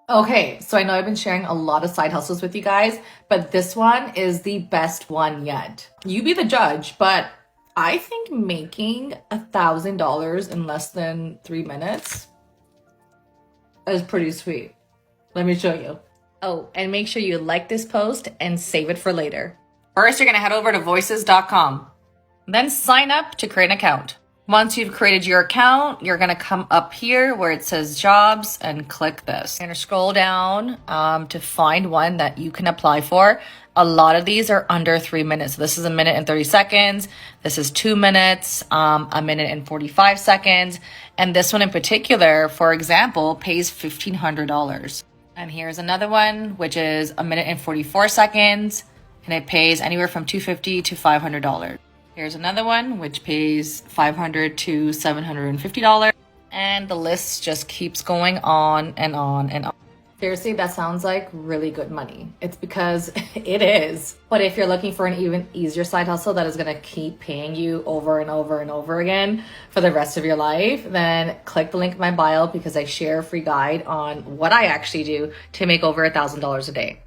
Okay, so I know I've been sharing a lot of side hustles with you guys, but this one is the best one yet. You be the judge, but I think making $1,000 in less than 3 minutes is pretty sweet. Let me show you. Oh, and make sure you like this post and save it for later. First, you're gonna head over to voices.com. Then sign up to create an account. Once you've created your account, you're gonna come up here where it says jobs and click this. You're gonna scroll down to find one that you can apply for. A lot of these are under 3 minutes. So this is 1 minute and 30 seconds. This is 2 minutes, 1 minute and 45 seconds. And this one in particular, for example, pays $1,500. And here's another one, which is 1 minute and 44 seconds. And it pays anywhere from $250 to $500. Here's another one, which pays $500 to $750. And the list just keeps going on and on and on. Seriously, that sounds like really good money. It's because it is. But if you're looking for an even easier side hustle that is gonna keep paying you over and over and over again for the rest of your life, then click the link in my bio because I share a free guide on what I actually do to make over $1,000 a day.